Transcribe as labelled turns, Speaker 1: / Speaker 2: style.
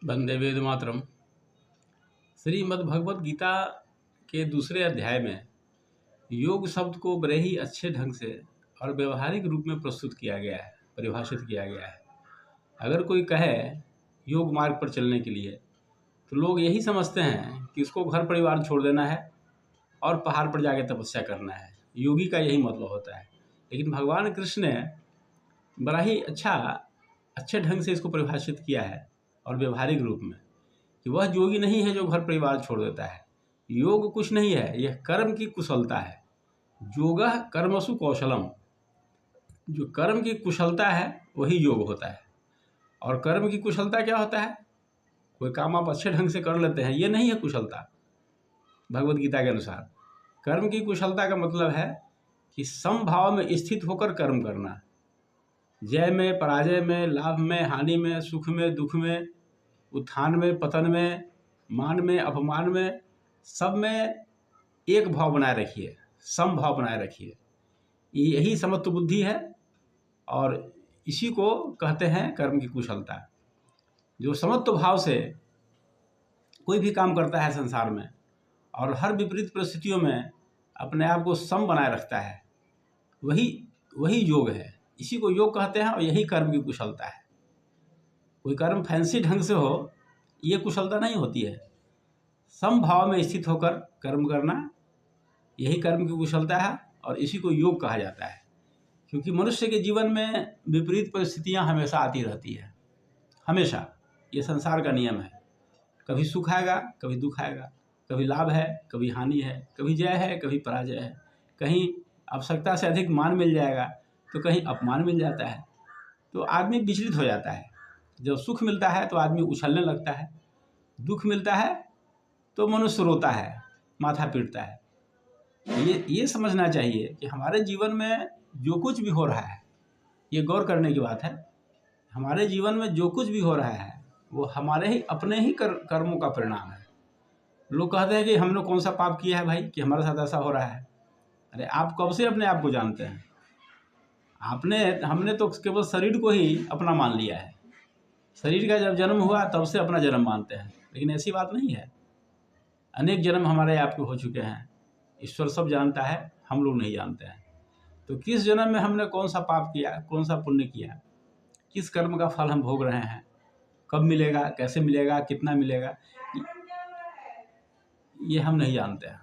Speaker 1: वंदे वेद मातरम। श्रीमद् भगवत गीता के दूसरे अध्याय में योग शब्द को बड़े ही अच्छे ढंग से और व्यवहारिक रूप में प्रस्तुत किया गया है, परिभाषित किया गया है। अगर कोई कहे योग मार्ग पर चलने के लिए तो लोग यही समझते हैं कि उसको घर परिवार छोड़ देना है और पहाड़ पर जाके तपस्या करना है। योगी का यही मतलब होता है। लेकिन भगवान कृष्ण ने बड़ा ही अच्छे ढंग से इसको परिभाषित किया है और व्यवहारिक रूप में कि वह योगी नहीं है जो घर परिवार छोड़ देता है। योग कुछ नहीं है, यह कर्म की कुशलता है। योगः कर्मसु कौशलम, जो कर्म की कुशलता है वही योग होता है। और कर्म की कुशलता क्या होता है? कोई काम आप अच्छे ढंग से कर लेते हैं, ये नहीं है कुशलता। भगवत गीता के अनुसार कर्म की कुशलता का मतलब है कि समभाव में स्थित होकर कर्म करना। जय में, पराजय में, लाभ में, हानि में, सुख में, दुख में, उत्थान में, पतन में, मान में, अपमान में, सब में एक भाव बनाए रखिए, समभाव बनाए रखिए। यही समत्व बुद्धि है और इसी को कहते हैं कर्म की कुशलता। जो समत्व भाव से कोई भी काम करता है संसार में और हर विपरीत परिस्थितियों में अपने आप को सम बनाए रखता है, वही योग है। इसी को योग कहते हैं और यही कर्म की कुशलता है। कोई कर्म फैंसी ढंग से हो, ये कुशलता नहीं होती है। समभाव में स्थित होकर कर्म करना, यही कर्म की कुशलता है और इसी को योग कहा जाता है। क्योंकि मनुष्य के जीवन में विपरीत परिस्थितियां हमेशा आती रहती है, हमेशा। ये संसार का नियम है। कभी सुख आएगा, कभी दुख आएगा, कभी लाभ है, कभी हानि है, कभी जय है, कभी पराजय है। कहीं आवश्यकता से अधिक मान मिल जाएगा तो कहीं अपमान मिल जाता है। तो आदमी विचलित हो जाता है। जब सुख मिलता है तो आदमी उछलने लगता है, दुख मिलता है तो मनुष्य रोता है, माथा पीटता है। ये समझना चाहिए कि हमारे जीवन में जो कुछ भी हो रहा है, ये गौर करने की बात है। हमारे जीवन में जो कुछ भी हो रहा है वो हमारे ही अपने ही कर्मों का परिणाम है। लोग कहते हैं कि हमने कौन सा पाप किया है भाई कि हमारे साथ ऐसा हो रहा है। अरे आप कब से अपने आप को जानते हैं? हमने तो केवल शरीर को ही अपना मान लिया है। शरीर का जब जन्म हुआ तब से अपना जन्म मानते हैं, लेकिन ऐसी बात नहीं है। अनेक जन्म हमारे आपके हो चुके हैं। ईश्वर सब जानता है, हम लोग नहीं जानते हैं। तो किस जन्म में हमने कौन सा पाप किया, कौन सा पुण्य किया, किस कर्म का फल हम भोग रहे हैं, कब मिलेगा, कैसे मिलेगा, कितना मिलेगा, ये हम नहीं जानते हैं।